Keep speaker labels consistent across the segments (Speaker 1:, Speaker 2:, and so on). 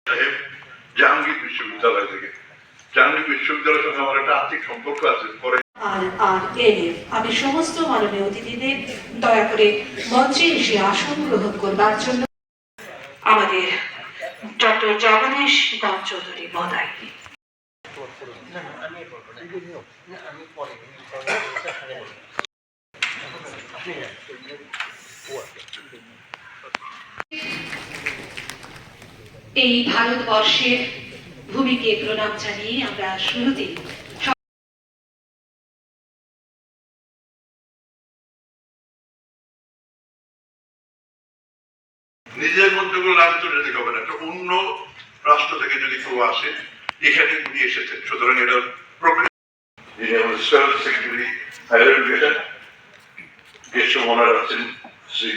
Speaker 1: সাহেব জাহাঙ্গীর বিশ্ববিদ্যালয় থেকে। জাহাঙ্গীর বিশ্ববিদ্যালয়ের সঙ্গে আমার একটা আর্থিক সম্পর্ক আছে। পরে
Speaker 2: আমি সমস্ত মাননীয় অতিথিদের দয়া করে মঞ্চে এসে আসন গ্রহণ করবার জন্য আমাদের ডক্টর জগদীশ চৌধুরী মহোদয়। এই ভারতবর্ষের ভূমিকে প্রণাম জানিয়ে আমরা শুরুতেই
Speaker 1: নিজের মধ্যে কোনো আন্তর্জাতিক হবে না, একটা অন্য রাষ্ট্র থেকে যদি কেউ আসে এখানে উনি এসেছেন, সুতরাং এটা প্রকৃতি। যিনি আমাদের secretary higher education guest honour আছেন শ্রী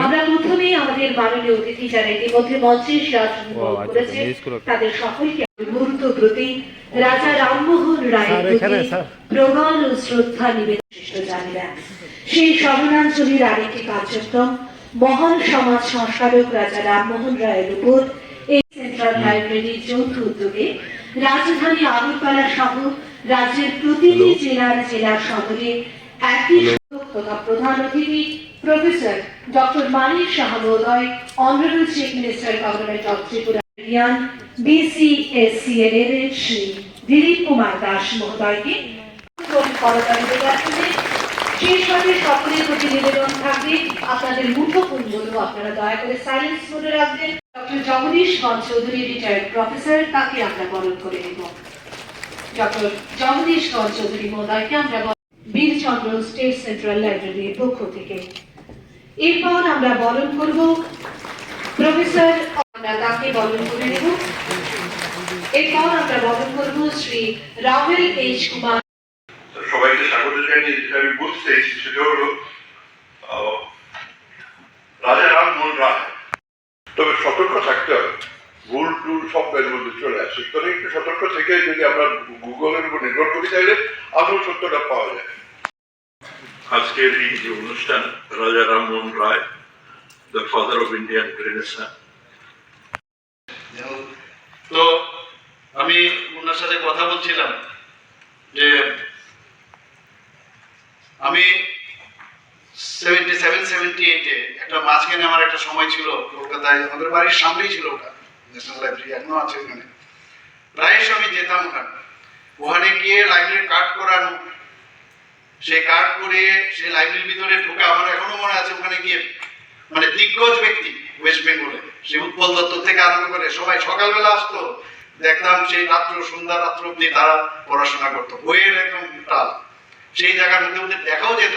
Speaker 2: আমরা প্রথমেই আমাদের মাননীয় অতিথি যারা ইতিমধ্যে মঞ্চে আসন গ্রহণ করেছে তাদের সকলকে মুহূর্ত প্রতি রাজা রামমোহন রায়ের প্রতি প্রগাঢ় শ্রদ্ধা নিবেদন জানিলেন। সেই স্মরণাঞ্জলির আরেকটি কার্যক্রম মহান সমাজ সংস্কারক রাজা রামমোহন রায়ের উপর এই সেন্ট্রাল লাইব্রেরির যৌথ উদ্যোগে রাজধানী আগরতলা সহ রাজ্যের প্রতিটি জেলার শহরে একই তথা প্রধান অতিথি প্রফেসর ডক্টর মানিক শাহ মহোদয়, honourable chief minister government of Tripura Indian BCSCL এর শ্রী দিলীপ কুমার দাস মহোদয়কে শেষভাবে সকলের প্রতি নিবেদন থাকবে আপনাদের মুঠোফোনগুলো আপনারা দয়া করে সাইলেন্স মোডে রাখবেন। Doctor Jagdish Chowdhury retired professor, তাকে আমরা বরণ করে নেব। ডক্টর জগদীশ চৌধুরী মহোদয়কে আমরা বীরচন্দ্র স্টেট সেন্ট্রাল লাইব্রেরির পক্ষ থেকে। এরপর আমরা বরণ করব প্রফেসর, আমরা তাকে বরণ করে নেব। এরপর আমরা বরণ করব শ্রী রাহুল H. কুমার।
Speaker 1: সবাইকে স্বাগত জানিয়ে যেটা আমি বুঝতে চাইছি সেটা হলো রাজা রামমোহন রায়। তবে সতর্ক থাকতে হবে, ভুল টুল সব এর মধ্যে চলে আসে, সুতরাং একটু সতর্ক থেকে যদি আমরা গুগলের উপর নির্ভর করি তাহলে আসল সত্যটা পাওয়া যায়। আজকের এই যে অনুষ্ঠান, Raja Rammohan Roy, the father of Indian renaissance.
Speaker 3: তো আমি ওনার সাথে কথা বলছিলাম যে আমি 77-78 একটা মাঝখানে আমার একটা সময় ছিল কলকাতায়, আমাদের বাড়ির সামনেই ছিল ওটা ন্যাশনাল লাইব্রেরি, এখনো আছে ওখানে। প্রায়শ আমি যেতাম ওখানে গিয়ে লাইব্রেরি কার্ড করানো, সেই কার্ড করে সেই লাইব্রেরির ভিতরে ঢুকে আমার এখনো মনে আছে ওখানে গিয়ে মানে দিগ্গজ ব্যক্তি ওয়েস্ট বেঙ্গলে, সে উৎপল দত্ত থেকে আরম্ভ করে সবাই সকালবেলা আসতো, দেখতাম সেই রাত্র সন্ধ্যা রাত্র অব্দি তারা পড়াশোনা করতো, বইয়ের একদম টাল। সেই জায়গার মধ্যে ওদের দেখাও যেত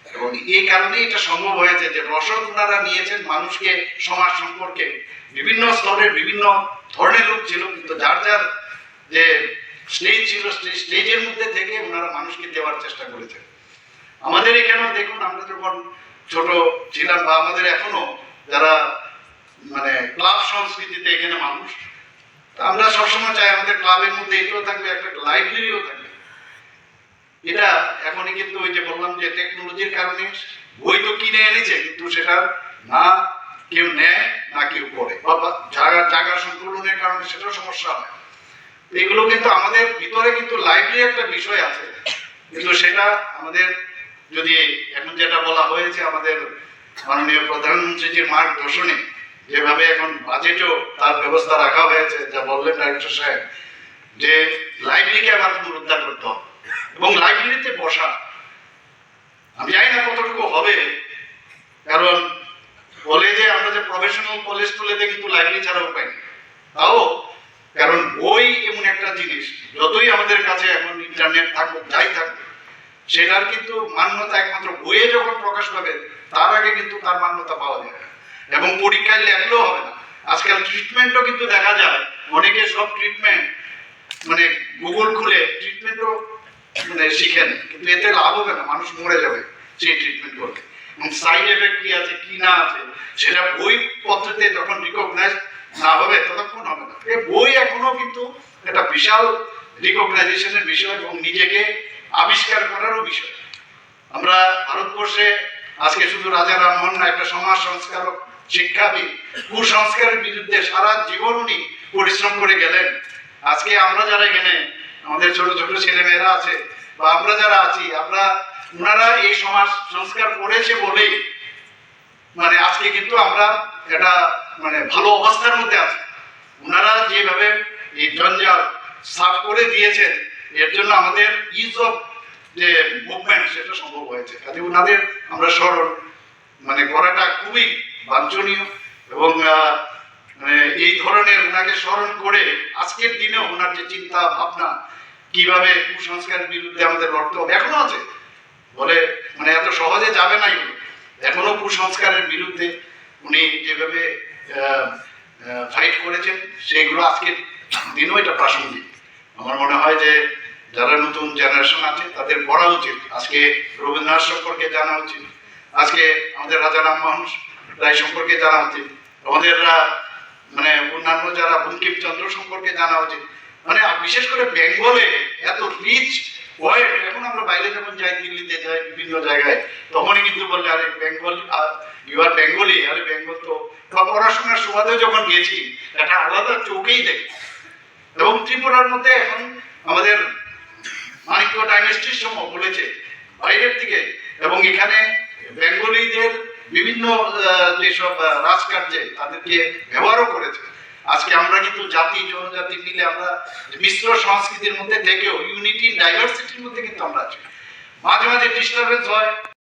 Speaker 3: এবং এই কারণেই এটা সম্ভব হয়েছে যে রসদ ওনারা নিয়েছেন মানুষকে, সমাজ সম্পর্কে বিভিন্ন স্তরের বিভিন্ন ধরনের লোক ছিল, কিন্তু যার যার যে স্টেজ ছিল স্টেজের মধ্যে থেকে ওনারা মানুষকে দেওয়ার চেষ্টা করেছেন। আমাদের এখানেও দেখুন, আমরা যখন ছোট ছিলাম বা আমাদের এখনো যারা মানে ক্লাব সংস্কৃতিতে এখানে মানুষ, আমরা সবসময় চাই আমাদের ক্লাবের মধ্যে এটাও থাকবে, একটা লাইব্রেরিও থাকবে। এটা এখনই কিন্তু ওই যে বললাম যে টেকনোলজির কারণে বই তো কিনে এনেছে, কিন্তু সেটা না কেউ নেয় না কেউ পড়ে, বা জায়গা সংকুলনের কারণে সেটাও সমস্যা হয়। এগুলো কিন্তু আমাদের ভিতরে কিন্তু লাইব্রেরি একটা বিষয় আছে, কিন্তু সেটা আমাদের যদি এখন যেটা বলা হয়েছে আমাদের মাননীয় প্রধানমন্ত্রীজির মার্গদর্শনে যেভাবে এখন বাজেটেও তার ব্যবস্থা রাখা হয়েছে, যা বললেন ডাইরেক্টর সাহেব, যে লাইব্রেরিকে আবার পুনরুদ্ধার করতে হবে এবং লাইব্রেরিতে বসা। আমি জানি না কতটুকু হবে, কারণ কলেজে আমরা যে প্রফেশনাল কলেজ তুলেতে কিন্তু লাইব্রেরি ছাড়া উপায় নেই। তাও কারণ বই এমন একটা জিনিস, যতই আমাদের কাছে এখন ইন্টারনেট থাকুক যাই থাকুক, সেটার কিন্তু মান্যতা একমাত্র বইয়ে যখন প্রকাশ পাবে তার আগে কিন্তু তার মান্যতা পাওয়া যায় না, এবং পরীক্ষায় লেখলেও হবে না। আজকাল ট্রিটমেন্টও কিন্তু দেখা যায় অনেকে সব ট্রিটমেন্ট মানে গুগল খুলে ট্রিটমেন্টও মানে শিখেন, কিন্তু এতে লাভ হবে না, মানুষ মরে যাবে সেই ট্রিটমেন্ট করতে। এবং সাইড এফেক্ট কি আছে কি না আছে সেটা বই পত্রতে যখন রিকগনাইজ না হবে ততক্ষণ হবে না। এই বই এখনো কিন্তু একটা বিশাল রিকগনাইজেশনের বিষয় এবং নিজেকে আবিষ্কার করারও বিষয়। আমরা ভারতবর্ষে আজকে শুধু রাজা রামমোহন না, একটা সমাজ সংস্কারক, শিক্ষাবিদ, কুসংস্কারের বিরুদ্ধে সারা জীবন উনি পরিশ্রম করে গেলেন। আজকে আমরা যারা এখানে আমাদের ছোট ছোট ছেলে মেয়েরা আছে বা আমরা যারা আছি, আমরা ওনারা এই সমাজ সংস্কার করেছে বলেই মানে আজকে কিন্তু আমরা একটা মানে ভালো অবস্থার মধ্যে আছি। ওনারা যেভাবে এই জঞ্জাল সাফ করে দিয়েছেন, এর জন্য আমাদের ইজ অফ যে মুভমেন্ট সেটা সম্ভব হয়েছে। কাজে ওনাদের আমরা স্মরণ মানে করাটা খুবই বাঞ্ছনীয় এবং মানে এই ধরনের ওনাকে স্মরণ করে আজকের দিনে ওনার যে চিন্তা ভাবনা, কিভাবে কুসংস্কারের বিরুদ্ধে আমাদের লড়তে হবে, এখনো আছে বলে মানে এত সহজে যাবে না এগুলো। এখনো কুসংস্কারের বিরুদ্ধে উনি যেভাবে ফাইট করেছেন সেগুলো আজকের দিনও এটা প্রাসঙ্গিক। আমার মনে হয় যে যারা নতুন জেনারেশন আছে তাদের পড়া উচিত, আজকে রবীন্দ্রনাথ সম্পর্কে জানা উচিত, আজকে আমাদের রাজা রামমোহন রায় সম্পর্কে জানা উচিত, আমাদের মানে অন্যান্য যারা বঙ্কিমচন্দ্র সম্পর্কে জানা উচিত। মানে বিশেষ করে বেঙ্গলে এত রিচ ওয়ার্ড, এখন আমরা বাইরে যখন যাই, দিল্লিতে যাই, বিভিন্ন জায়গায়, তখনই কিন্তু বললে আরে বেঙ্গল, ইউ আর বেঙ্গলি, আরে বেঙ্গল তো পড়াশোনার সুবাদেও যখন গেছি একটা আলাদা চোখেই দেখি। এবং ত্রিপুরার মধ্যে এখন আমাদের মানিক্য ডাইনেস্টির সময় বলেছে বাইরের দিকে, এবং এখানে বেঙ্গলিদের বিভিন্ন যেসব রাজকার্যে তাদেরকে ব্যবহারও করেছে। আজকে আমরা কিন্তু জাতি জনজাতি মিলে আমরা মিশ্র সংস্কৃতির মধ্যে থেকেও ইউনিটি ডাইভার্সিটির মধ্যে কিন্তু আমরা আছি। মাঝে মাঝে ডিস্টারবেন্স হয়,